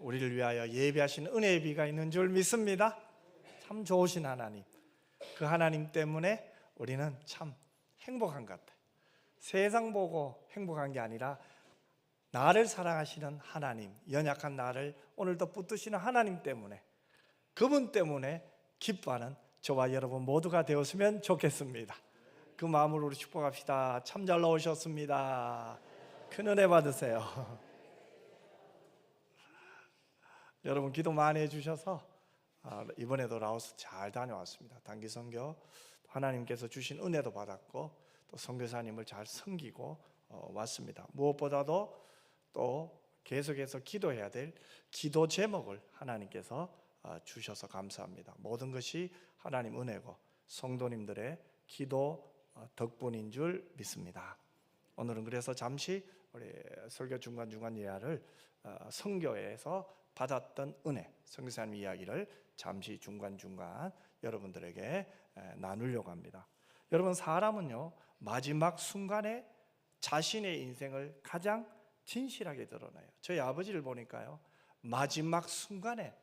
우리를 위하여 예비하신 은혜의 비가 있는 줄 믿습니다. 참 좋으신 하나님, 그 하나님 때문에 우리는 참 행복한 것 같아요. 세상 보고 행복한 게 아니라 나를 사랑하시는 하나님, 연약한 나를 오늘도 붙드시는 하나님 때문에, 그분 때문에 기뻐하는 저와 여러분 모두가 되었으면 좋겠습니다. 그 마음으로 우리 축복합시다. 참 잘 나오셨습니다. 큰 은혜 받으세요. 여러분 기도 많이 해주셔서 이번에도 라오스 잘 다녀왔습니다. 단기 선교 하나님께서 주신 은혜도 받았고 또 선교사님을 잘 섬기고 왔습니다. 무엇보다도 또 계속해서 기도해야 될 기도 제목을 하나님께서 주셔서 감사합니다. 모든 것이 하나님 은혜고 성도님들의 기도 덕분인 줄 믿습니다. 오늘은 그래서 잠시 우리 설교 중간중간 예화를 선교에서 받았던 은혜, 선교사님 이야기를 잠시 중간중간 여러분들에게 나누려고 합니다. 여러분, 사람은요 마지막 순간에 자신의 인생을 가장 진실하게 드러내요. 저희 아버지를 보니까요 마지막 순간에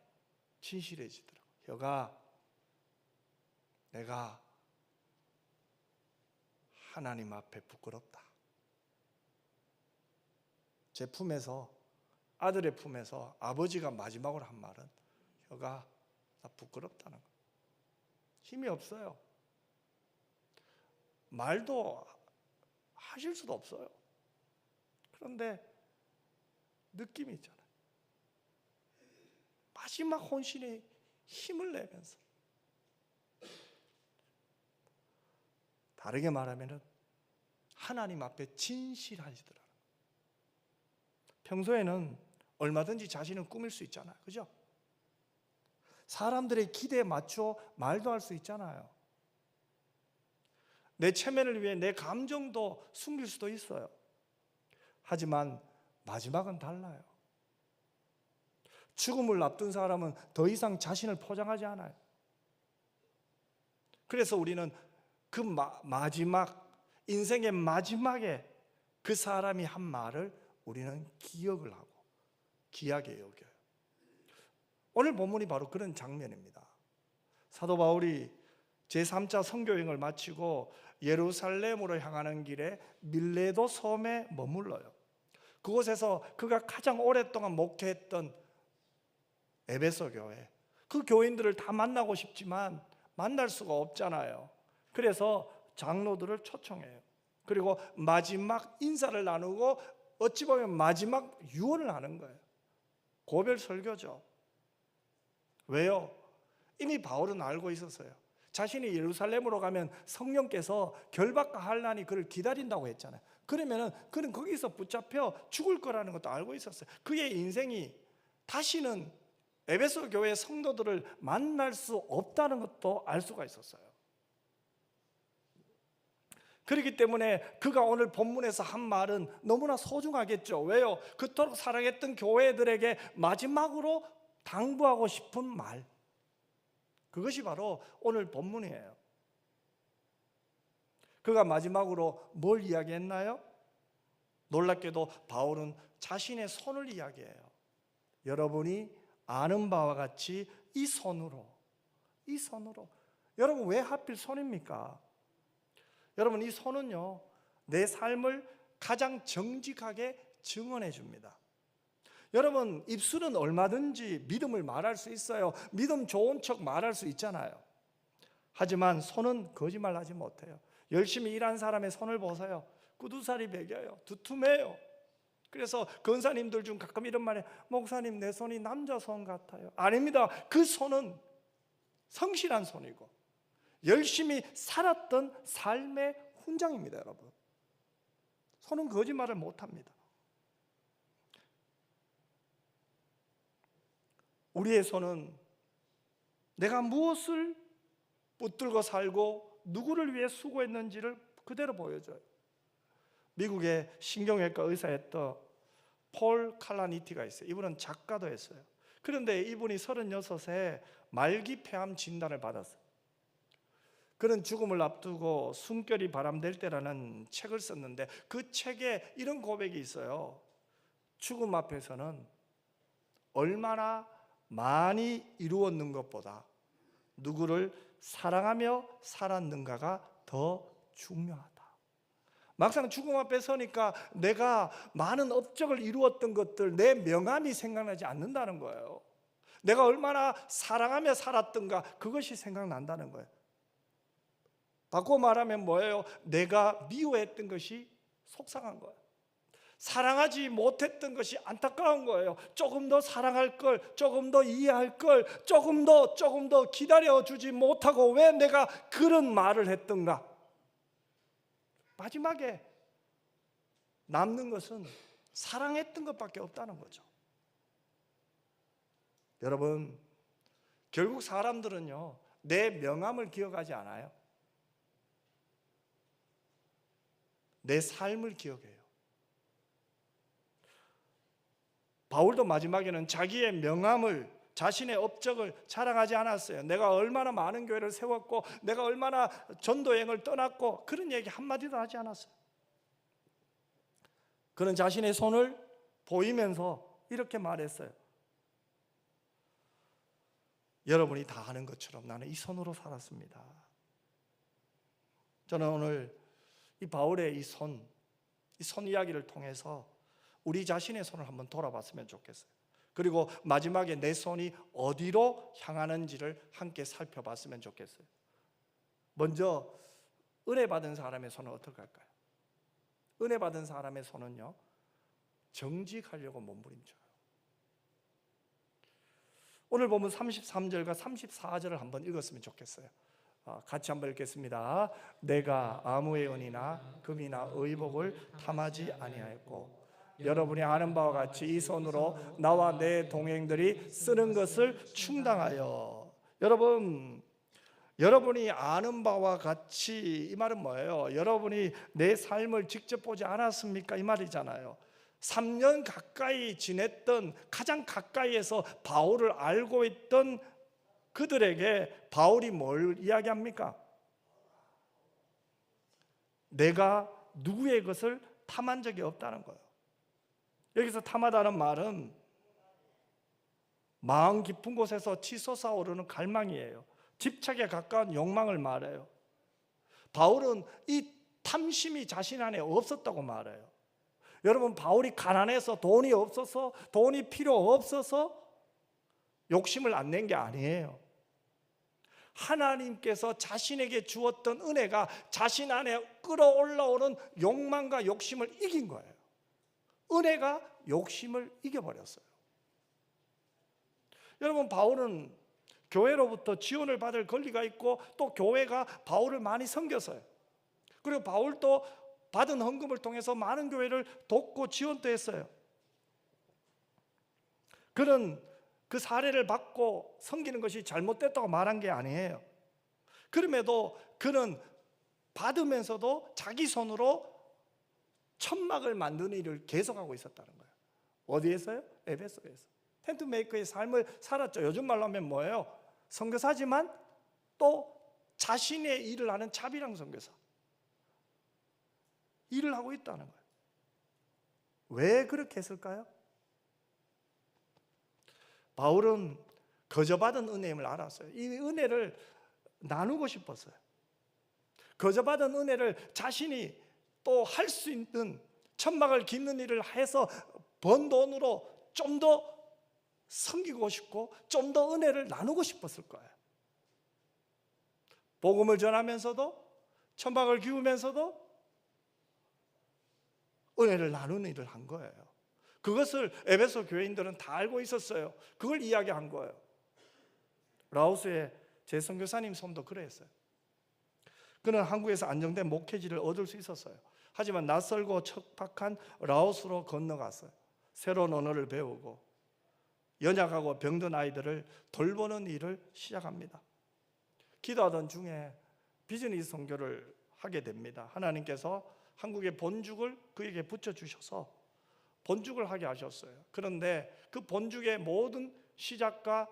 진실해지더라고요. 혀가 내가 하나님 앞에 부끄럽다. 제 품에서, 아들의 품에서 아버지가 마지막으로 한 말은 혀가 나 부끄럽다는 거예요. 힘이 없어요. 말도 하실 수도 없어요. 그런데 느낌이 있잖아요. 마지막 혼신의 힘을 내면서, 다르게 말하면 하나님 앞에 진실하시더라고요. 평소에는 얼마든지 자신은 꾸밀 수 있잖아요. 그죠? 사람들의 기대에 맞춰 말도 할 수 있잖아요. 내 체면을 위해 내 감정도 숨길 수도 있어요. 하지만 마지막은 달라요. 죽음을 앞둔 사람은 더 이상 자신을 포장하지 않아요. 그래서 우리는 그 마지막, 인생의 마지막에 그 사람이 한 말을 우리는 기억을 하고 귀하게 여겨요. 오늘 본문이 바로 그런 장면입니다. 사도 바울이 제3차 선교여행을 마치고 예루살렘으로 향하는 길에 밀레도 섬에 머물러요. 그곳에서 그가 가장 오랫동안 목회했던 에베소 교회, 그 교인들을 다 만나고 싶지만 만날 수가 없잖아요. 그래서 장로들을 초청해요. 그리고 마지막 인사를 나누고 어찌 보면 마지막 유언을 하는 거예요. 고별 설교죠. 왜요? 이미 바울은 알고 있었어요. 자신이 예루살렘으로 가면 성령께서 결박과 환난이 그를 기다린다고 했잖아요. 그러면 그는 거기서 붙잡혀 죽을 거라는 것도 알고 있었어요. 그의 인생이 다시는 에베소 교회 성도들을 만날 수 없다는 것도 알 수가 있었어요. 그렇기 때문에 그가 오늘 본문에서 한 말은 너무나 소중하겠죠. 왜요? 그토록 사랑했던 교회들에게 마지막으로 당부하고 싶은 말, 그것이 바로 오늘 본문이에요. 그가 마지막으로 뭘 이야기했나요? 놀랍게도 바울은 자신의 손을 이야기해요. 여러분이 아는 바와 같이 이 손으로. 여러분, 왜 하필 손입니까? 여러분, 이 손은요 내 삶을 가장 정직하게 증언해 줍니다. 여러분, 입술은 얼마든지 믿음을 말할 수 있어요. 믿음 좋은 척 말할 수 있잖아요. 하지만 손은 거짓말하지 못해요. 열심히 일한 사람의 손을 보세요. 구두살이 배겨요. 두툼해요. 그래서 권사님들 중 가끔 이런 말에, 목사님 내 손이 남자 손 같아요. 아닙니다. 그 손은 성실한 손이고 열심히 살았던 삶의 훈장입니다. 여러분, 손은 거짓말을 못합니다. 우리의 손은 내가 무엇을 붙들고 살고 누구를 위해 수고했는지를 그대로 보여줘요. 미국의 신경외과 의사였던 폴 칼라니티가 있어요. 이분은 작가도 했어요. 그런데 이분이 36세 말기 폐암 진단을 받았어요. 그는 죽음을 앞두고 숨결이 바람될 때라는 책을 썼는데 그 책에 이런 고백이 있어요. 죽음 앞에서는 얼마나 많이 이루었는 것보다 누구를 사랑하며 살았는가가 더 중요하다. 막상 죽음 앞에 서니까 내가 많은 업적을 이루었던 것들, 내 명함이 생각나지 않는다는 거예요. 내가 얼마나 사랑하며 살았던가, 그것이 생각난다는 거예요. 바꿔 말하면 뭐예요? 내가 미워했던 것이 속상한 거예요. 사랑하지 못했던 것이 안타까운 거예요. 조금 더 사랑할 걸, 조금 더 이해할 걸, 조금 더 기다려주지 못하고 왜 내가 그런 말을 했던가. 마지막에 남는 것은 사랑했던 것밖에 없다는 거죠. 여러분, 결국 사람들은요, 내 명함을 기억하지 않아요. 내 삶을 기억해요. 바울도 마지막에는 자기의 명함을, 자신의 업적을 자랑하지 않았어요. 내가 얼마나 많은 교회를 세웠고, 내가 얼마나 전도여행을 떠났고, 그런 얘기 한마디도 하지 않았어요. 그는 자신의 손을 보이면서 이렇게 말했어요. 여러분이 다 아는 것처럼 나는 이 손으로 살았습니다. 저는 오늘 이 바울의 이 손 이야기를 통해서 우리 자신의 손을 한번 돌아봤으면 좋겠어요. 그리고 마지막에 내 손이 어디로 향하는지를 함께 살펴봤으면 좋겠어요. 먼저 은혜 받은 사람의 손은 어떻게 할까요? 은혜 받은 사람의 손은요, 정직하려고 몸부림쳐요. 오늘 보면 33절과 34절을 한번 읽었으면 좋겠어요. 같이 한번 읽겠습니다. 내가 아무의 은이나 금이나 의복을 탐하지 아니하였고 여러분이 아는 바와 같이 이 손으로 나와 내 동행들이 쓰는 것을 충당하여. 여러분이 아는 바와 같이, 이 말은 뭐예요? 여러분이 내 삶을 직접 보지 않았습니까? 이 말이잖아요. 3년 가까이 지냈던, 가장 가까이에서 바울을 알고 있던 그들에게 바울이 뭘 이야기합니까? 내가 누구의 것을 탐한 적이 없다는 거예요. 여기서 탐하다는 말은 마음 깊은 곳에서 치솟아 오르는 갈망이에요. 집착에 가까운 욕망을 말해요. 바울은 이 탐심이 자신 안에 없었다고 말해요. 여러분, 바울이 가난해서, 돈이 없어서, 돈이 필요 없어서 욕심을 안 낸 게 아니에요. 하나님께서 자신에게 주었던 은혜가 자신 안에 끌어올라오는 욕망과 욕심을 이긴 거예요. 은혜가 욕심을 이겨버렸어요. 여러분, 바울은 교회로부터 지원을 받을 권리가 있고 또 교회가 바울을 많이 섬겼어요. 그리고 바울도 받은 헌금을 통해서 많은 교회를 돕고 지원도 했어요. 그는 그 사례를 받고 섬기는 것이 잘못됐다고 말한 게 아니에요. 그럼에도 그는 받으면서도 자기 손으로 천막을 만드는 일을 계속하고 있었다는 거예요. 어디에서요? 에베소에서. 텐트 메이커의 삶을 살았죠. 요즘 말로 하면 뭐예요? 선교사지만 또 자신의 일을 하는 자비랑 선교사. 일을 하고 있다는 거예요. 왜 그렇게 했을까요? 바울은 거저받은 은혜임을 알았어요. 이 은혜를 나누고 싶었어요. 거저받은 은혜를 자신이 또 할 수 있는, 천막을 깃는 일을 해서 번 돈으로 좀 더 섬기고 싶고 좀 더 은혜를 나누고 싶었을 거예요. 복음을 전하면서도, 천막을 기우면서도 은혜를 나누는 일을 한 거예요. 그것을 에베소 교인들은 다 알고 있었어요. 그걸 이야기한 거예요. 라오스의 제 선교사님 손도 그랬어요. 그는 한국에서 안정된 목회지를 얻을 수 있었어요. 하지만 낯설고 척박한 라오스로 건너갔어요. 새로운 언어를 배우고 연약하고 병든 아이들을 돌보는 일을 시작합니다. 기도하던 중에 비즈니스 선교를 하게 됩니다. 하나님께서 한국의 본죽을 그에게 붙여주셔서 본죽을 하게 하셨어요. 그런데 그 본죽의 모든 시작과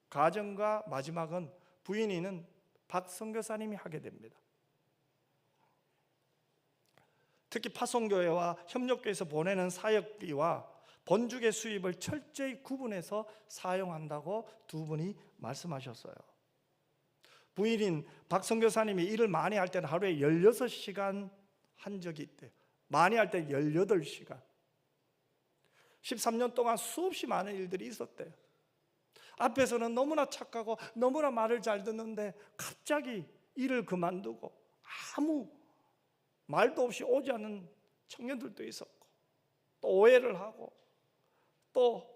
과정과 마지막은 부인이는 박 선교사님이 하게 됩니다. 특히 파송교회와 협력교회에서 보내는 사역비와 본죽의 수입을 철저히 구분해서 사용한다고 두 분이 말씀하셨어요. 부인인 박 선교사님이 일을 많이 할 때는 하루에 16시간 한 적이 있대요. 많이 할 때 18시간. 13년 동안 수없이 많은 일들이 있었대요. 앞에서는 너무나 착하고 너무나 말을 잘 듣는데 갑자기 일을 그만두고 아무 말도 없이 오지 않는 청년들도 있었고, 또 오해를 하고 또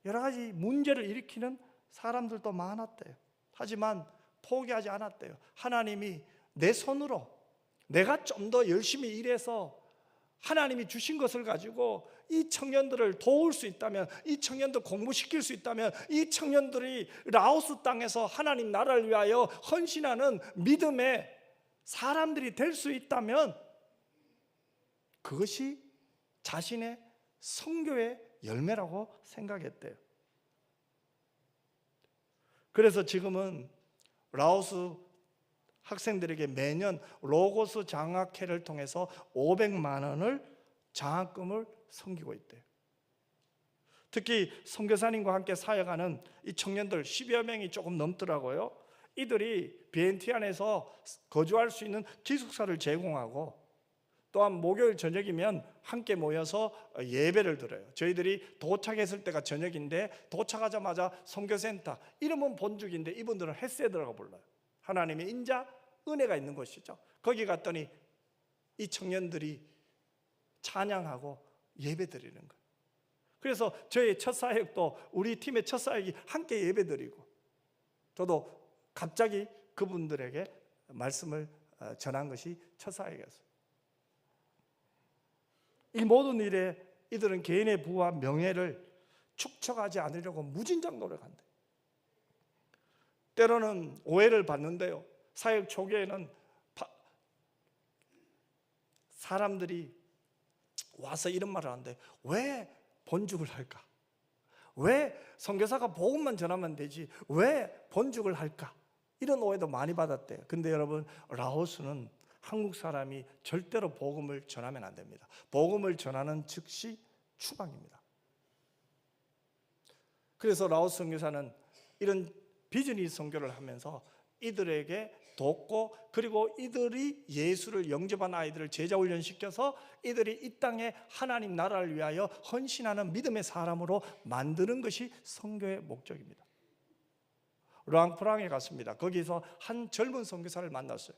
여러 가지 문제를 일으키는 사람들도 많았대요. 하지만 포기하지 않았대요. 하나님이 내 손으로 내가 좀 더 열심히 일해서 하나님이 주신 것을 가지고 이 청년들을 도울 수 있다면, 이 청년들 공부시킬 수 있다면, 이 청년들이 라오스 땅에서 하나님 나라를 위하여 헌신하는 믿음의 사람들이 될 수 있다면 그것이 자신의 선교의 열매라고 생각했대요. 그래서 지금은 라오스 학생들에게 매년 로고스 장학회를 통해서 500만 원을 장학금을 섬기고 있대요. 특히 선교사님과 함께 사역하는 이 청년들 10여 명이 조금 넘더라고요. 이들이 비엔티안에서 거주할 수 있는 기숙사를 제공하고, 또한 목요일 저녁이면 함께 모여서 예배를 드려요. 저희들이 도착했을 때가 저녁인데 도착하자마자 선교센터, 이름은 본죽인데 이분들은 헷세드라고 불러요. 하나님의 인자, 은혜가 있는 곳이죠. 거기 갔더니 이 청년들이 찬양하고 예배 드리는 거예요. 그래서 저희 첫 사역도, 우리 팀의 첫 사역이 함께 예배 드리고, 저도 갑자기 그분들에게 말씀을 전한 것이 첫 사역이었어요. 이 모든 일에 이들은 개인의 부와 명예를 축적하지 않으려고 무진장 노력한대. 때로는 오해를 받는데요. 사역 초기에는 사람들이 와서 이런 말을 하는데, 왜 본죽을 할까? 왜 선교사가 복음만 전하면 되지 왜 본죽을 할까? 이런 오해도 많이 받았대요. 근데 여러분, 라오스는 한국 사람이 절대로 복음을 전하면 안 됩니다. 복음을 전하는 즉시 추방입니다. 그래서 라오스 선교사는 이런 비즈니스 선교를 하면서 이들에게 돕고, 그리고 이들이 예수를 영접한 아이들을 제자 훈련시켜서 이들이 이 땅에 하나님 나라를 위하여 헌신하는 믿음의 사람으로 만드는 것이 선교의 목적입니다. 랑프랑에 갔습니다. 거기서 한 젊은 선교사를 만났어요.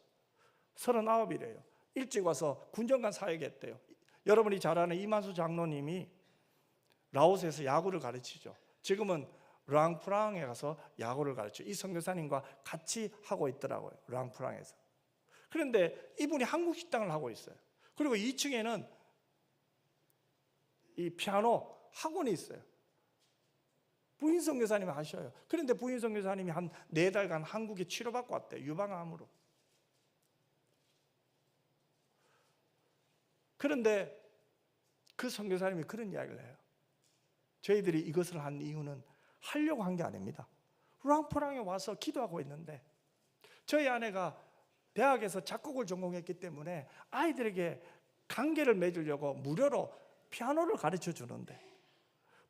39이래요. 일찍 와서 군정관 사역했대요. 여러분이 잘 아는 이만수 장로님이 라오스에서 야구를 가르치죠. 지금은 랑프랑에 가서 야구를 가르쳐 이 선교사님과 같이 하고 있더라고요. 랑프랑에서. 그런데 이분이 한국 식당을 하고 있어요. 그리고 2층에는 이 피아노 학원이 있어요. 부인 선교사님이 하셔요. 그런데 부인 선교사님이 한 4달간 한국에 치료받고 왔대요. 유방암으로. 그런데 그 선교사님이 그런 이야기를 해요. 저희들이 이것을 한 이유는 하려고 한 게 아닙니다. 랑프랑에 와서 기도하고 있는데 저희 아내가 대학에서 작곡을 전공했기 때문에 아이들에게 관계를 맺으려고 무료로 피아노를 가르쳐 주는데,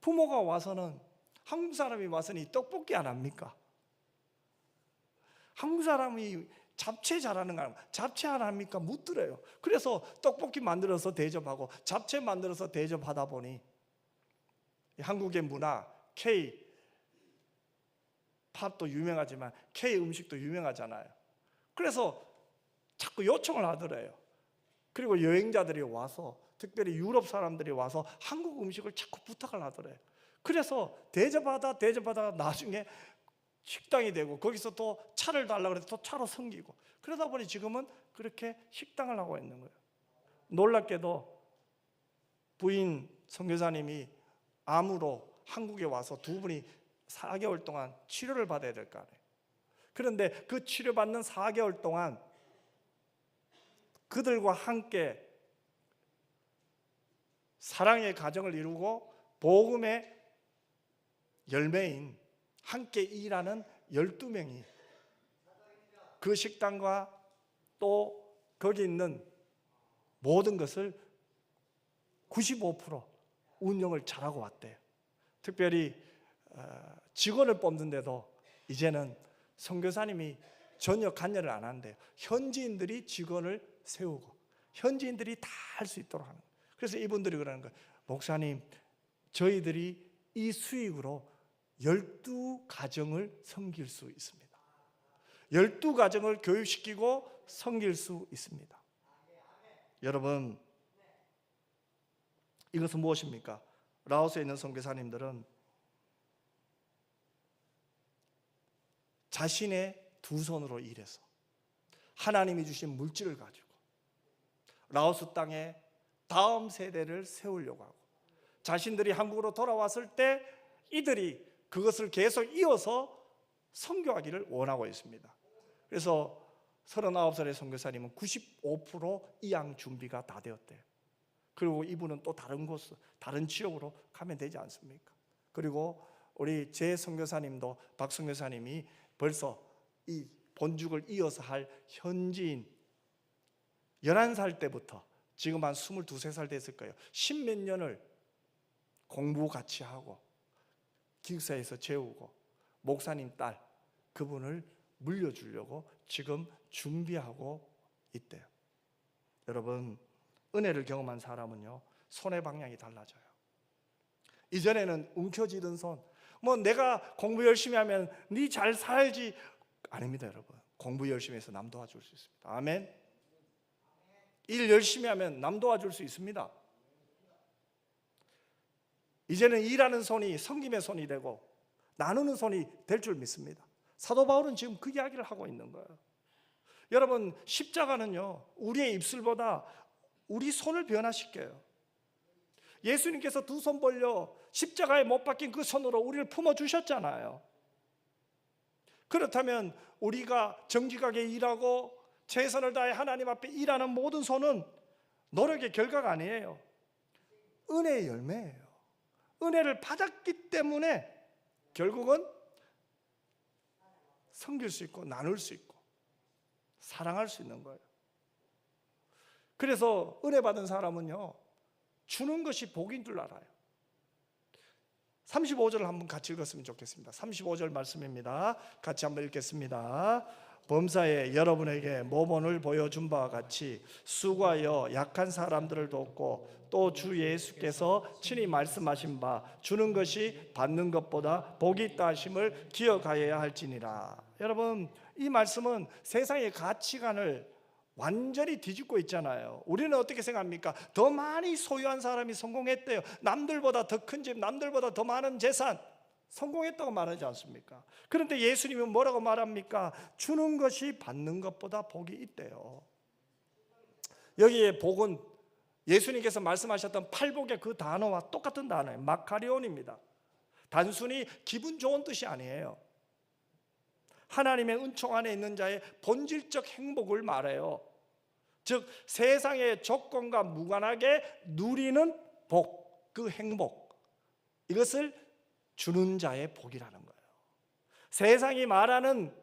부모가 와서는, 한국 사람이 와서는 떡볶이 안 합니까? 한국 사람이 잡채 잘하는 거 아닙니까? 잡채 안 합니까? 묻더래요. 그래서 떡볶이 만들어서 대접하고 잡채 만들어서 대접하다 보니 한국의 문화, K 팝도 유명하지만 K 음식도 유명하잖아요. 그래서 자꾸 요청을 하더래요. 그리고 여행자들이 와서, 특별히 유럽 사람들이 와서 한국 음식을 자꾸 부탁을 하더래요. 그래서 대접하다 나중에 식당이 되고, 거기서 또 차를 달라고 해서 또 차로 섬기고, 그러다 보니 지금은 그렇게 식당을 하고 있는 거예요. 놀랍게도 부인 선교사님이 암으로 한국에 와서 두 분이 4개월 동안 치료를 받아야 될 거 아니에요. 그런데 그 치료받는 4개월 동안 그들과 함께 사랑의 가정을 이루고 복음의 열매인 함께 일하는 12명이 그 식당과 또 거기 있는 모든 것을 95% 운영을 잘하고 왔대요. 특별히 직원을 뽑는데도 이제는 선교사님이 전혀 관여를 안 한대요. 현지인들이 직원을 세우고 현지인들이 다 할 수 있도록 하는 거예요. 그래서 이분들이 그러는 거예요. 목사님, 저희들이 이 수익으로 12가정을 섬길 수 있습니다. 12가정을 교육시키고 섬길 수 있습니다. 여러분, 이것은 무엇입니까? 라오스에 있는 선교사님들은 자신의 두 손으로 일해서 하나님이 주신 물질을 가지고 라오스 땅에 다음 세대를 세우려고 하고, 자신들이 한국으로 돌아왔을 때 이들이 그것을 계속 이어서 선교하기를 원하고 있습니다. 그래서 39살의 선교사님은 95% 이양 준비가 다 되었대요. 그리고 이분은 또 다른 곳, 다른 지역으로 가면 되지 않습니까? 그리고 우리 제 선교사님도, 박 선교사님이 벌써 이 본죽을 이어서 할 현지인 11살 때부터 지금 한 22, 23살 됐을 거예요. 10몇 년을 공부 같이 하고 기숙사에서 재우고 목사님 딸 그분을 물려주려고 지금 준비하고 있대요. 여러분, 은혜를 경험한 사람은요, 손의 방향이 달라져요. 이전에는 움켜쥐던 손, 뭐 내가 공부 열심히 하면 네 잘 살지, 아닙니다. 여러분, 공부 열심히 해서 남 도와줄 수 있습니다. 아멘. 일 열심히 하면 남 도와줄 수 있습니다. 이제는 일하는 손이 섬김의 손이 되고 나누는 손이 될 줄 믿습니다. 사도 바울은 지금 그 이야기를 하고 있는 거예요. 여러분, 십자가는요, 우리의 입술보다 우리 손을 변화시켜요. 예수님께서 두 손 벌려 십자가에 못 박힌 그 손으로 우리를 품어주셨잖아요. 그렇다면 우리가 정직하게 일하고 최선을 다해 하나님 앞에 일하는 모든 손은 노력의 결과가 아니에요. 은혜의 열매예요. 은혜를 받았기 때문에 결국은 섬길 수 있고 나눌 수 있고 사랑할 수 있는 거예요. 그래서 은혜 받은 사람은요, 주는 것이 복인 줄 알아요. 35절을 한번 같이 읽었으면 좋겠습니다. 35절 말씀입니다. 같이 한번 읽겠습니다. 범사에 여러분에게 모본을 보여준 바와 같이 수고하여 약한 사람들을 돕고 또 주 예수께서 친히 말씀하신 바 주는 것이 받는 것보다 복이 있다 하심을 기억하여야 할지니라. 여러분, 이 말씀은 세상의 가치관을 완전히 뒤집고 있잖아요. 우리는 어떻게 생각합니까? 더 많이 소유한 사람이 성공했대요. 남들보다 더 큰 집, 남들보다 더 많은 재산, 성공했다고 말하지 않습니까? 그런데 예수님은 뭐라고 말합니까? 주는 것이 받는 것보다 복이 있대요. 여기에 복은 예수님께서 말씀하셨던 팔복의 그 단어와 똑같은 단어예요. 마카리온입니다. 단순히 기분 좋은 뜻이 아니에요. 하나님의 은총 안에 있는 자의 본질적 행복을 말해요. 즉 세상의 조건과 무관하게 누리는 복, 그 행복, 이것을 주는 자의 복이라는 거예요. 세상이 말하는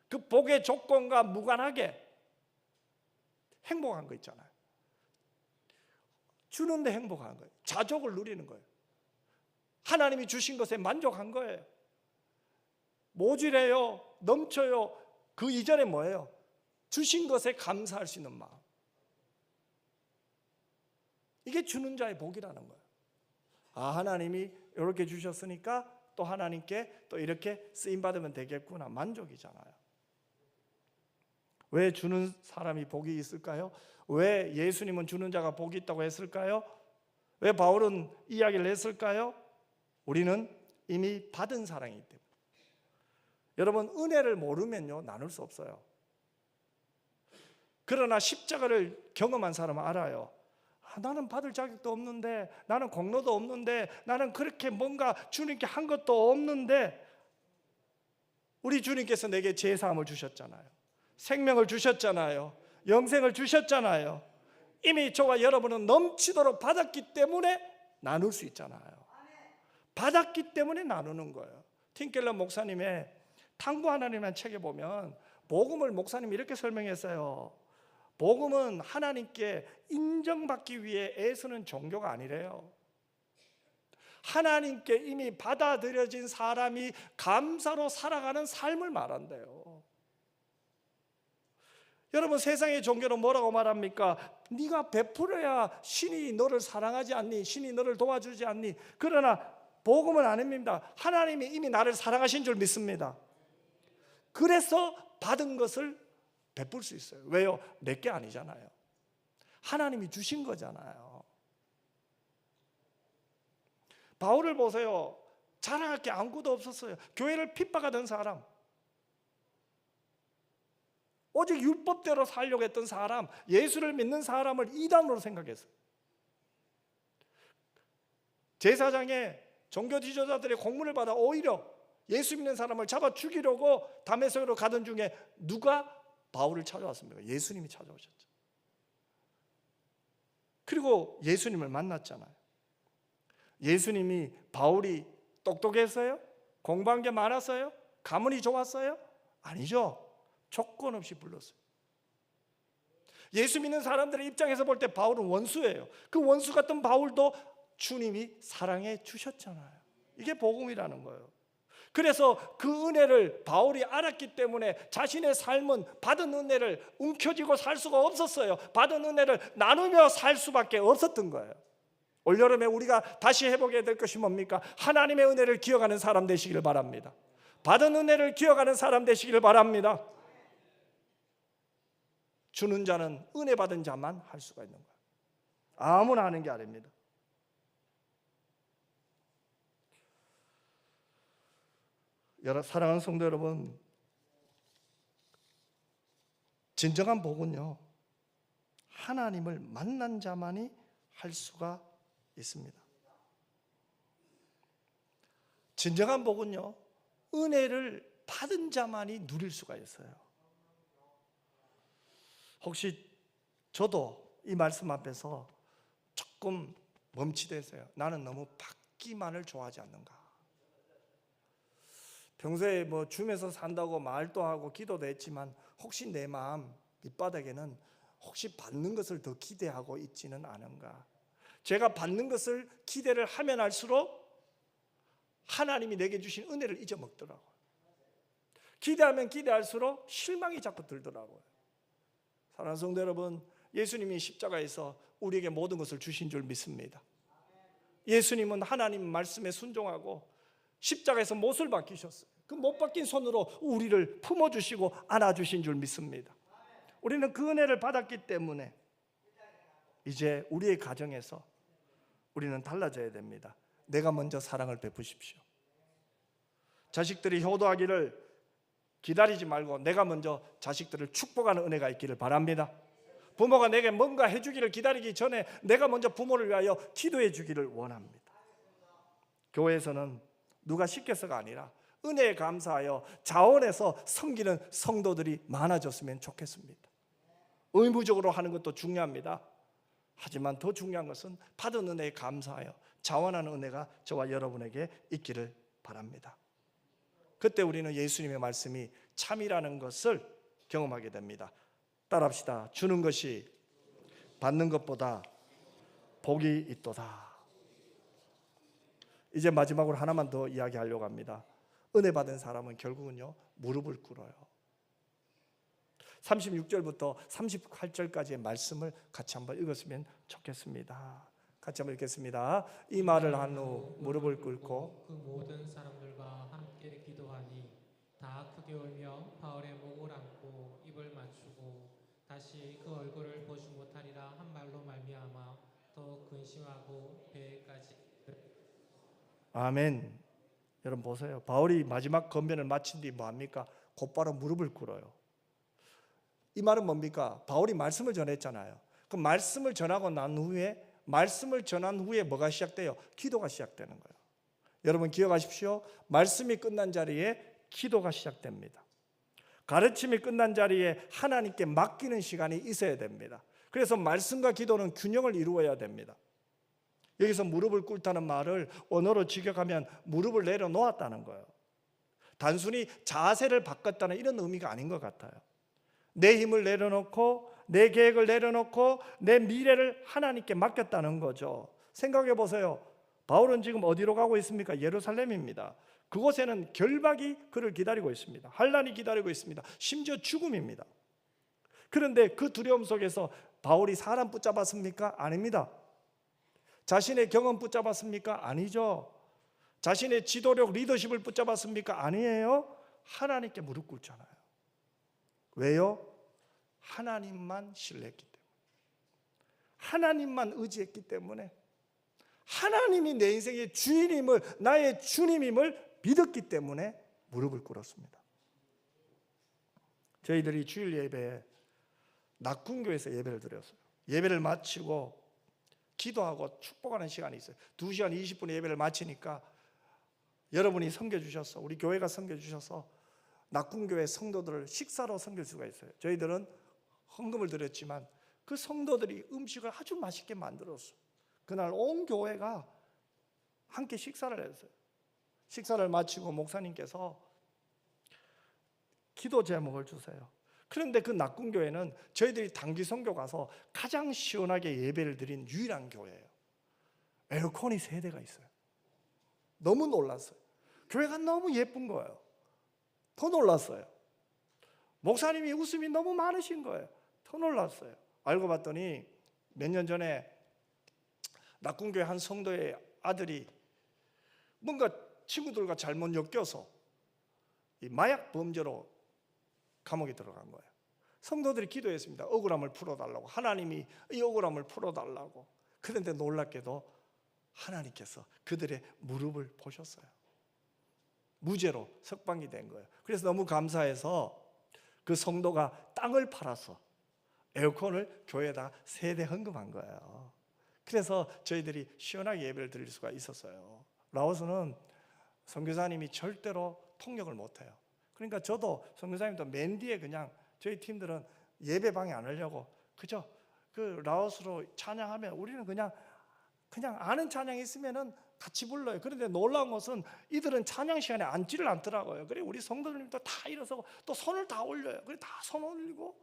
그 복의 조건과 무관하게 행복한 거 있잖아요. 주는데 행복한 거예요. 자족을 누리는 거예요. 하나님이 주신 것에 만족한 거예요. 모질해요, 넘쳐요. 그 이전에 뭐예요? 주신 것에 감사할 수 있는 마음. 이게 주는 자의 복이라는 거예요. 아, 하나님이 이렇게 주셨으니까 또 하나님께 또 이렇게 쓰임받으면 되겠구나. 만족이잖아요. 왜 주는 사람이 복이 있을까요? 왜 예수님은 주는 자가 복이 있다고 했을까요? 왜 바울은 이야기를 했을까요? 우리는 이미 받은 사랑이기 때문에. 여러분, 은혜를 모르면요, 나눌 수 없어요. 그러나 십자가를 경험한 사람은 알아요. 아, 나는 받을 자격도 없는데, 나는 공로도 없는데, 나는 그렇게 뭔가 주님께 한 것도 없는데, 우리 주님께서 내게 제사함을 주셨잖아요. 생명을 주셨잖아요. 영생을 주셨잖아요. 이미 저와 여러분은 넘치도록 받았기 때문에 나눌 수 있잖아요. 받았기 때문에 나누는 거예요. 팀켈러 목사님의 탐구 하나님이라는 책에 보면 복음을 목사님이 이렇게 설명했어요. 복음은 하나님께 인정받기 위해 애쓰는 종교가 아니래요. 하나님께 이미 받아들여진 사람이 감사로 살아가는 삶을 말한대요. 여러분, 세상의 종교는 뭐라고 말합니까? 네가 베풀어야 신이 너를 사랑하지 않니? 신이 너를 도와주지 않니? 그러나 복음은 아닙니다. 하나님이 이미 나를 사랑하신 줄 믿습니다. 그래서 받은 것을 베풀 수 있어요. 왜요? 내게 아니잖아요. 하나님이 주신 거잖아요. 바울을 보세요. 자랑할 게 아무것도 없었어요. 교회를 핍박하던 사람, 오직 율법대로 살려고 했던 사람, 예수를 믿는 사람을 이단으로 생각했어요. 제사장의 종교 지도자들의 공문을 받아 오히려 예수 믿는 사람을 잡아 죽이려고 다메섹으로 가던 중에 누가 바울을 찾아왔습니까? 예수님이 찾아오셨죠. 그리고 예수님을 만났잖아요. 예수님이 바울이 똑똑했어요? 공부한 게 많았어요? 가문이 좋았어요? 아니죠. 조건 없이 불렀어요. 예수 믿는 사람들의 입장에서 볼 때 바울은 원수예요. 그 원수 같은 바울도 주님이 사랑해 주셨잖아요. 이게 복음이라는 거예요. 그래서 그 은혜를 바울이 알았기 때문에 자신의 삶은 받은 은혜를 움켜쥐고 살 수가 없었어요. 받은 은혜를 나누며 살 수밖에 없었던 거예요. 올여름에 우리가 다시 해보게 될 것이 뭡니까? 하나님의 은혜를 기억하는 사람 되시기를 바랍니다. 받은 은혜를 기억하는 사람 되시기를 바랍니다. 주는 자는 은혜 받은 자만 할 수가 있는 거예요. 아무나 하는 게 아닙니다. 사랑하는 성도 여러분, 진정한 복은요, 하나님을 만난 자만이 할 수가 있습니다. 진정한 복은요, 은혜를 받은 자만이 누릴 수가 있어요. 혹시 저도 이 말씀 앞에서 조금 멈칫했어요. 나는 너무 받기만을 좋아하지 않는가? 평소에 뭐 주면서 산다고 말도 하고 기도도 했지만 혹시 내 마음 밑바닥에는 혹시 받는 것을 더 기대하고 있지는 않은가? 제가 받는 것을 기대를 하면 할수록 하나님이 내게 주신 은혜를 잊어먹더라고요. 기대하면 기대할수록 실망이 자꾸 들더라고요. 사랑하는 성도 여러분, 예수님이 십자가에서 우리에게 모든 것을 주신 줄 믿습니다. 예수님은 하나님 말씀에 순종하고 십자가에서 못을 박히셨어요. 그 못 박힌 손으로 우리를 품어주시고 안아주신 줄 믿습니다. 우리는 그 은혜를 받았기 때문에 이제 우리의 가정에서 우리는 달라져야 됩니다. 내가 먼저 사랑을 베푸십시오. 자식들이 효도하기를 기다리지 말고 내가 먼저 자식들을 축복하는 은혜가 있기를 바랍니다. 부모가 내게 뭔가 해주기를 기다리기 전에 내가 먼저 부모를 위하여 기도해 주기를 원합니다. 교회에서는 누가 시켜서가 아니라 은혜에 감사하여 자원해서 섬기는 성도들이 많아졌으면 좋겠습니다. 의무적으로 하는 것도 중요합니다. 하지만 더 중요한 것은 받은 은혜에 감사하여 자원하는 은혜가 저와 여러분에게 있기를 바랍니다. 그때 우리는 예수님의 말씀이 참이라는 것을 경험하게 됩니다. 따라합시다. 주는 것이 받는 것보다 복이 있도다. 이제 마지막으로 하나만 더 이야기하려고 합니다. 은혜 받은 사람은 결국은요, 무릎을 꿇어요. 36절부터 38절까지의 말씀을 같이 한번 읽었으면 좋겠습니다. 같이 한번 읽겠습니다. 이 말을 한 후 무릎을 꿇고 그 모든 사람들과 함께 기도하니 다 크게 울며 바울의 목을 안고 입을 맞추고 다시 그 얼굴을 보지 못하리라 한 말로 말미암아 더 근심하고 배에까지. 아멘. 여러분 보세요. 바울이 마지막 권면을 마친 뒤 뭐합니까? 곧바로 무릎을 꿇어요. 이 말은 뭡니까? 바울이 말씀을 전했잖아요. 그 말씀을 전하고 난 후에 말씀을 전한 후에 뭐가 시작돼요? 기도가 시작되는 거예요. 여러분 기억하십시오. 말씀이 끝난 자리에 기도가 시작됩니다. 가르침이 끝난 자리에 하나님께 맡기는 시간이 있어야 됩니다. 그래서 말씀과 기도는 균형을 이루어야 됩니다. 여기서 무릎을 꿇다는 말을 언어로 직역하면 무릎을 내려놓았다는 거예요. 단순히 자세를 바꿨다는 이런 의미가 아닌 것 같아요. 내 힘을 내려놓고 내 계획을 내려놓고 내 미래를 하나님께 맡겼다는 거죠. 생각해 보세요. 바울은 지금 어디로 가고 있습니까? 예루살렘입니다. 그곳에는 결박이 그를 기다리고 있습니다. 환난이 기다리고 있습니다. 심지어 죽음입니다. 그런데 그 두려움 속에서 바울이 사람 붙잡았습니까? 아닙니다. 자신의 경험 붙잡았습니까? 아니죠. 자신의 지도력, 리더십을 붙잡았습니까? 아니에요. 하나님께 무릎 꿇잖아요. 왜요? 하나님만 신뢰했기 때문에, 하나님만 의지했기 때문에, 하나님이 내 인생의 주인임을, 나의 주님임을 믿었기 때문에 무릎을 꿇었습니다. 저희들이 주일 예배에 낙군교에서 예배를 드렸어요. 예배를 마치고 기도하고 축복하는 시간이 있어요. 2시간 20분의 예배를 마치니까 여러분이 섬겨주셔서, 우리 교회가 섬겨주셔서 낙군교회 성도들을 식사로 섬길 수가 있어요. 저희들은 헌금을 드렸지만 그 성도들이 음식을 아주 맛있게 만들었어요. 그날 온 교회가 함께 식사를 했어요. 식사를 마치고 목사님께서 기도 제목을 주세요. 그런데 그 낙군교회는 저희들이 단기 선교 가서 가장 시원하게 예배를 드린 유일한 교회예요. 에어컨이 3대가 있어요. 너무 놀랐어요. 교회가 너무 예쁜 거예요. 더 놀랐어요. 목사님이 웃음이 너무 많으신 거예요. 더 놀랐어요. 알고 봤더니 몇 년 전에 낙군교회 한 성도의 아들이 뭔가 친구들과 잘못 엮여서 이 마약 범죄로 감옥에 들어간 거예요. 성도들이 기도했습니다. 억울함을 풀어달라고, 하나님이 이 억울함을 풀어달라고. 그런데 놀랍게도 하나님께서 그들의 무릎을 보셨어요. 무죄로 석방이 된 거예요. 그래서 너무 감사해서 그 성도가 땅을 팔아서 에어컨을 교회에다 3대 헌금한 거예요. 그래서 저희들이 시원하게 예배를 드릴 수가 있었어요. 라오스는 선교사님이 절대로 통역을 못해요. 그러니까 저도 선교사님도 맨 뒤에 그냥, 저희 팀들은 예배방에 안 하려고 그저 그 라오스로 찬양하면 우리는 그냥 아는 찬양이 있으면은 같이 불러요. 그런데 놀라운 것은 이들은 찬양 시간에 앉지를 않더라고요. 그래 우리 성도들도 다 일어서고 또 손을 다 올려요. 그래 다 손 올리고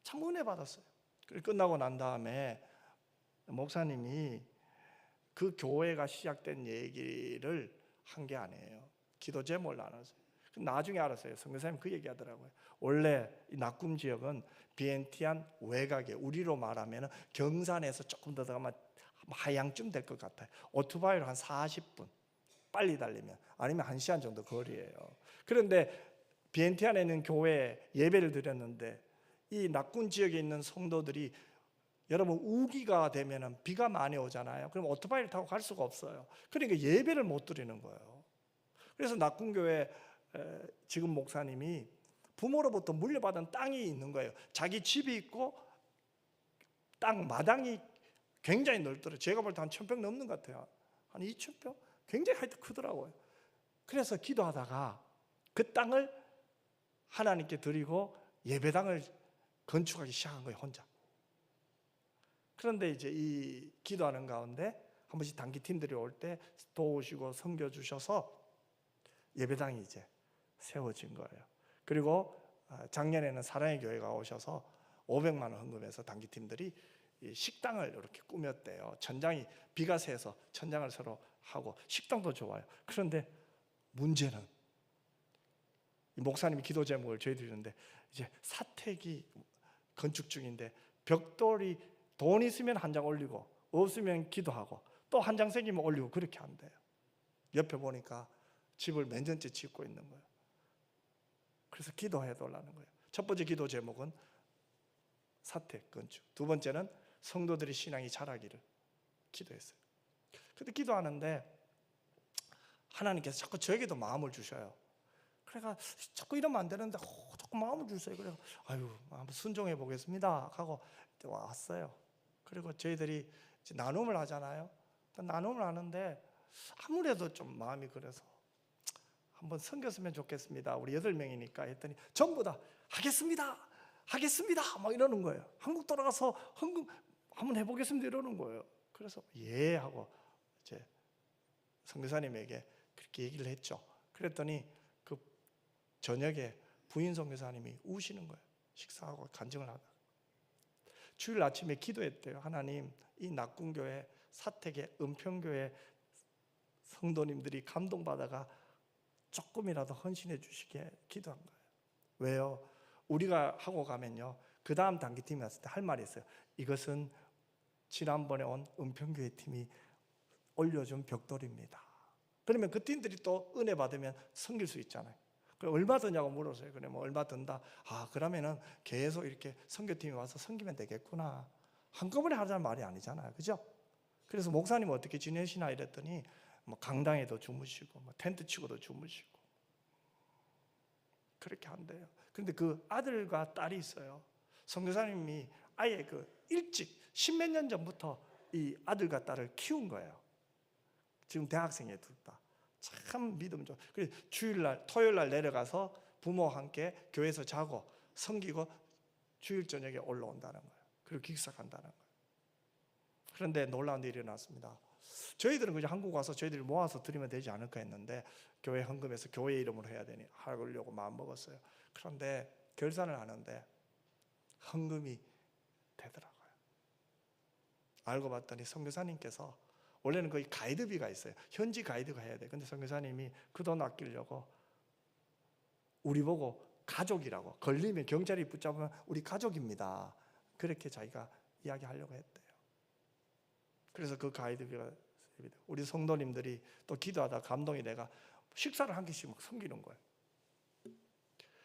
참 은혜 받았어요. 그래 끝나고 난 다음에 목사님이 그 교회가 시작된 얘기를 한 게 아니에요. 기도 제목을 나눴어요. 나중에 알았어요. 선교사님 그 얘기하더라고요. 원래 이 낙금 지역은 비엔티안 외곽에, 우리로 말하면 경산에서 조금 더 들어가면 하양쯤 될 것 같아요. 오토바이로 한 40분 빨리 달리면, 아니면 1시간 정도 거리예요. 그런데 비엔티안에 있는 교회에 예배를 드렸는데 이 낙군 지역에 있는 성도들이, 여러분 우기가 되면 비가 많이 오잖아요. 그럼 오토바이를 타고 갈 수가 없어요. 그러니까 예배를 못 드리는 거예요. 그래서 낙군교회 지금 목사님이 부모로부터 물려받은 땅이 있는 거예요. 자기 집이 있고 땅 마당이 굉장히 넓더라고요. 제가 볼 때 한 1000평 넘는 것 같아요. 한 2000평? 굉장히 하여튼 크더라고요. 그래서 기도하다가 그 땅을 하나님께 드리고 예배당을 건축하기 시작한 거예요, 혼자. 그런데 이제 이 기도하는 가운데 한 번씩 단기 팀들이 올 때 도우시고 섬겨주셔서 예배당이 이제 세워진 거예요. 그리고 작년에는 사랑의 교회가 오셔서 500만 원 헌금해서 단기 팀들이 식당을 이렇게 꾸몄대요. 천장이 비가 새서 천장을 서로 하고 식당도 좋아요. 그런데 문제는 목사님이 기도 제목을 저희드리는데 이제 사택이 건축 중인데 벽돌이 돈 있으면 한 장 올리고 없으면 기도하고 또 한 장 생기면 올리고 그렇게 한대요. 옆에 보니까 집을 몇 년째 짓고 있는 거예요. 그래서 기도해 달라는 거예요. 첫 번째 기도 제목은 사택 건축, 두 번째는 성도들의 신앙이 자라기를 기도했어요. 근데 기도하는데 하나님께서 자꾸 저에게도 마음을 주셔요. 그러니까 자꾸 이러면 안 되는데 자꾸 마음을 주세요. 그래서 한번 순종해 보겠습니다 하고 왔어요. 그리고 저희들이 이제 나눔을 하잖아요. 나눔을 하는데 아무래도 좀 마음이 그래서 한번 섬겼으면 좋겠습니다. 우리 8명이니까 했더니 전부 다 하겠습니다 막 이러는 거예요. 한국 돌아가서 헌금 한번 해보겠습니다 이러는 거예요. 그래서 예 하고 이제 선교사님에게 그렇게 얘기를 했죠. 그랬더니 그 저녁에 부인 선교사님이 우시는 거예요. 식사하고 간증을 하다가 주일 아침에 기도했대요. 하나님, 이 낙군교회 사택의 은평교회 성도님들이 감동받아가 조금이라도 헌신해 주시게 기도한 거예요. 왜요? 우리가 하고 가면요, 그 다음 단기팀이 왔을 때 할 말이 있어요. 이것은 지난번에 온 은평교회 팀이 올려준 벽돌입니다. 그러면 그 팀들이 또 은혜 받으면 섬길 수 있잖아요. 그럼 얼마 드냐고 물었어요. 그래, 뭐 얼마 든다. 아, 그러면은 계속 이렇게 선교팀이 와서 섬기면 되겠구나. 한꺼번에 하자는 말이 아니잖아요, 그죠? 그래서 목사님 어떻게 지내시나 이랬더니 뭐 강당에도 주무시고, 뭐 텐트 치고도 주무시고 그렇게 한대요. 그런데 그 아들과 딸이 있어요. 선교사님이 아예 그 일찍 십몇 년 전부터 이 아들과 딸을 키운 거예요. 지금 대학생이에요, 둘 다. 참 믿음 좋아. 그래서 주일날, 토요일날 내려가서 부모와 함께 교회에서 자고 섬기고 주일 저녁에 올라온다는 거예요. 그리고 기숙사간다는 거예요. 그런데 놀라운 일이 일어났습니다. 저희들은 그냥 한국 와서 저희들이 모아서 드리면 되지 않을까 했는데 교회 헌금해서 교회 이름으로 해야 되니 하려고 마음 먹었어요. 그런데 결산을 하는데 헌금이 되더라고요. 알고 봤더니 선교사님께서, 원래는 거의 가이드비가 있어요. 현지 가이드가 해야 돼. 근데 선교사님이 그 돈 아끼려고 우리 보고 가족이라고, 걸리면 경찰이 붙잡으면 우리 가족입니다, 그렇게 자기가 이야기하려고 했대요. 그래서 그 가이드비가, 우리 성도님들이 또 기도하다 감동이 내가 식사를 한 개씩 막 섬기는 거예요.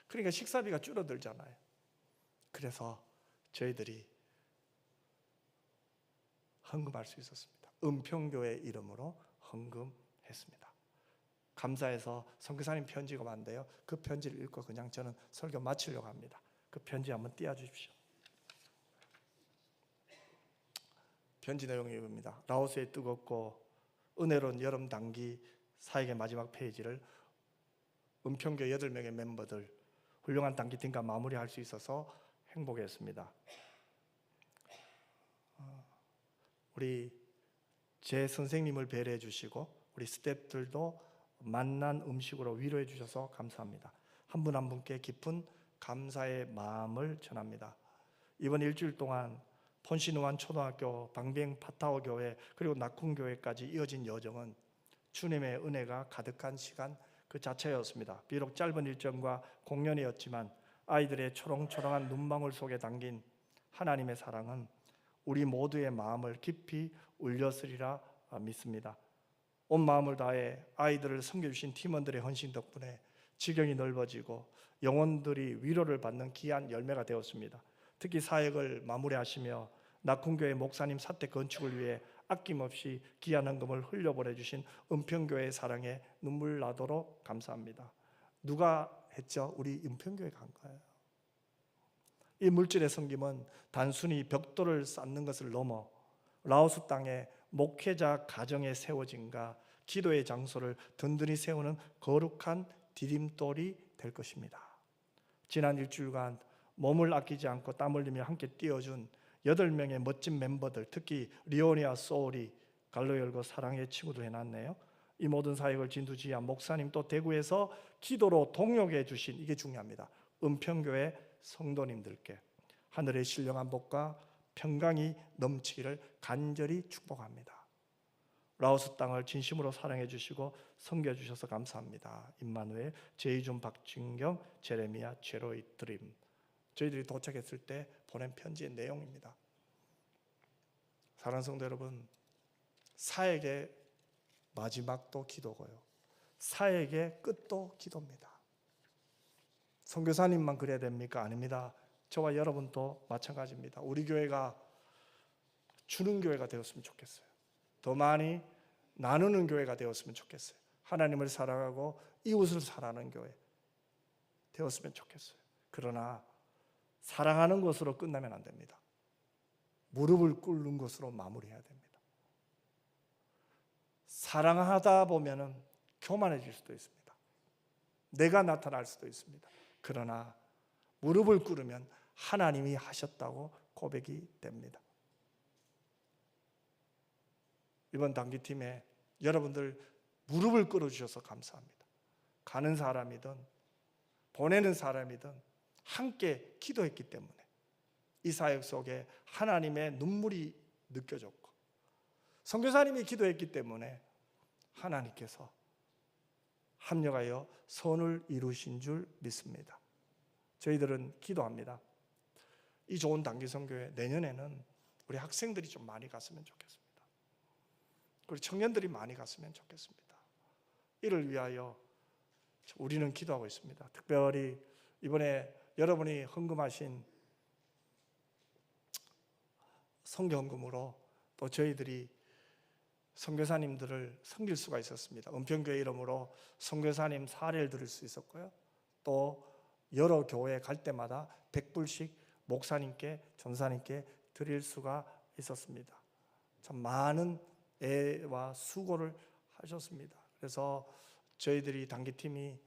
그러니까 식사비가 줄어들잖아요. 그래서 저희들이 헌금할 수 있었습니다. 은평교회 이름으로 헌금했습니다. 감사해서 선교사님 편지가 왔는데요, 그 편지를 읽고 그냥 저는 설교 마치려고 합니다. 그 편지 한번 띄워주십시오. 편지 내용이 이겁니다. 라오스의 뜨겁고 은혜로운 여름 단기 사역의 마지막 페이지를 은평교 8명의 멤버들, 훌륭한 단기팀과 마무리할 수 있어서 행복했습니다. 우리 제 선생님을 배려해 주시고 우리 스태프들도 만난 음식으로 위로해 주셔서 감사합니다. 한 분 한 분께 깊은 감사의 마음을 전합니다. 이번 일주일 동안 폰시누안 초등학교, 방비행 파타오 교회, 그리고 낙훈 교회까지 이어진 여정은 주님의 은혜가 가득한 시간 그 자체였습니다. 비록 짧은 일정과 공연이었지만 아이들의 초롱초롱한 눈망울 속에 담긴 하나님의 사랑은 우리 모두의 마음을 깊이 울렸으리라 믿습니다. 온 마음을 다해 아이들을 섬겨주신 팀원들의 헌신 덕분에 지경이 넓어지고 영혼들이 위로를 받는 귀한 열매가 되었습니다. 특히 사역을 마무리하시며 낙훈교회 목사님 사택 건축을 위해 아낌없이 귀한 헌금을 흘려보내주신 은평교회의 사랑에 눈물 나도록 감사합니다. 누가 했죠? 우리 은평교회 간 거예요. 이 물질의 섬김은 단순히 벽돌을 쌓는 것을 넘어 라오스 땅에 목회자 가정에 세워진가 기도의 장소를 든든히 세우는 거룩한 디딤돌이 될 것입니다. 지난 일주일간 몸을 아끼지 않고 땀 흘리며 함께 뛰어준 8명의 멋진 멤버들, 특히 리오니아 소울이 갈로 열고 사랑의 친구도 해놨네요. 이 모든 사역을 진두지휘한 목사님, 또 대구에서 기도로 동역해 주신, 이게 중요합니다, 은평교회 성도님들께 하늘의 신령한 복과 평강이 넘치기를 간절히 축복합니다. 라오스 땅을 진심으로 사랑해 주시고 섬겨 주셔서 감사합니다. 임마누엘, 제이준, 박진경, 제레미야, 제로이 드림. 저희들이 도착했을 때 보낸 편지의 내용입니다. 사랑하는 성도 여러분, 사역의 마지막도 기도고요, 사역의 끝도 기도입니다. 선교사님만 그래야 됩니까? 아닙니다. 저와 여러분도 마찬가지입니다. 우리 교회가 주는 교회가 되었으면 좋겠어요. 더 많이 나누는 교회가 되었으면 좋겠어요. 하나님을 사랑하고 이웃을 사랑하는 교회 되었으면 좋겠어요. 그러나 사랑하는 것으로 끝나면 안 됩니다. 무릎을 꿇는 것으로 마무리해야 됩니다. 사랑하다 보면은 교만해질 수도 있습니다. 내가 나타날 수도 있습니다. 그러나 무릎을 꿇으면 하나님이 하셨다고 고백이 됩니다. 이번 단기팀에 여러분들 무릎을 꿇어주셔서 감사합니다. 가는 사람이든 보내는 사람이든 함께 기도했기 때문에 이 사역 속에 하나님의 눈물이 느껴졌고 선교사님이 기도했기 때문에 하나님께서 합력하여 선을 이루신 줄 믿습니다. 저희들은 기도합니다. 이 좋은 단기 선교회 내년에는 우리 학생들이 좀 많이 갔으면 좋겠습니다. 그리고 청년들이 많이 갔으면 좋겠습니다. 이를 위하여 우리는 기도하고 있습니다. 특별히 이번에 여러분이 헌금하신 선교헌금으로 또 저희들이 선교사님들을 섬길 수가 있었습니다. 은평교회 이름으로 선교사님 사례를 들을 수 있었고요. 또 여러 교회 갈 때마다 100불씩 목사님께 전사님께 드릴 수가 있었습니다. 참 많은 애와 수고를 하셨습니다. 그래서 저희들이 단기팀이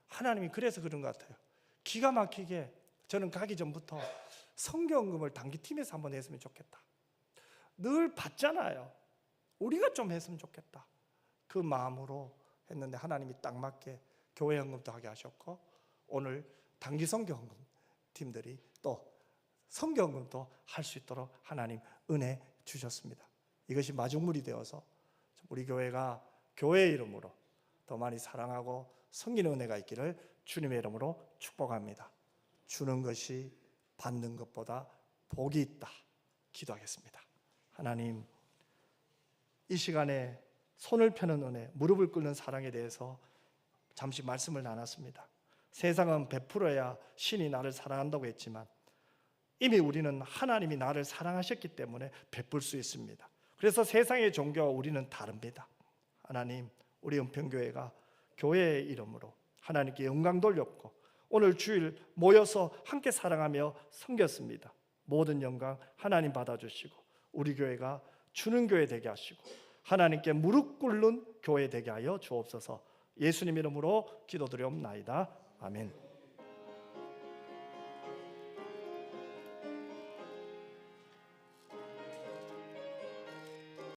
하나님이 그래서 그런 것 같아요. 기가 막히게 저는 가기 전부터 선교헌금을 단기팀에서 한번 했으면 좋겠다. 늘 받잖아요. 우리가 좀 했으면 좋겠다. 그 마음으로 했는데 하나님이 딱 맞게 교회 헌금도 하게 하셨고 오늘 단기 선교 헌금 팀들이 또 선교 헌금도 할 수 있도록 하나님 은혜 주셨습니다. 이것이 마중물이 되어서 우리 교회가 교회의 이름으로 더 많이 사랑하고 섬기는 은혜가 있기를 주님의 이름으로 축복합니다. 주는 것이 받는 것보다 복이 있다. 기도하겠습니다. 하나님, 이 시간에 손을 펴는 은혜, 무릎을 꿇는 사랑에 대해서 잠시 말씀을 나눴습니다. 세상은 베풀어야 신이 나를 사랑한다고 했지만 이미 우리는 하나님이 나를 사랑하셨기 때문에 베풀 수 있습니다. 그래서 세상의 종교와 우리는 다릅니다. 하나님, 우리 은평교회가 교회의 이름으로 하나님께 영광 돌렸고 오늘 주일 모여서 함께 사랑하며 섬겼습니다. 모든 영광 하나님 받아주시고 우리 교회가 주는 교회 되게 하시고 하나님께 무릎 꿇는 교회 되게 하여 주옵소서. 예수님 이름으로 기도드리옵나이다. 아멘.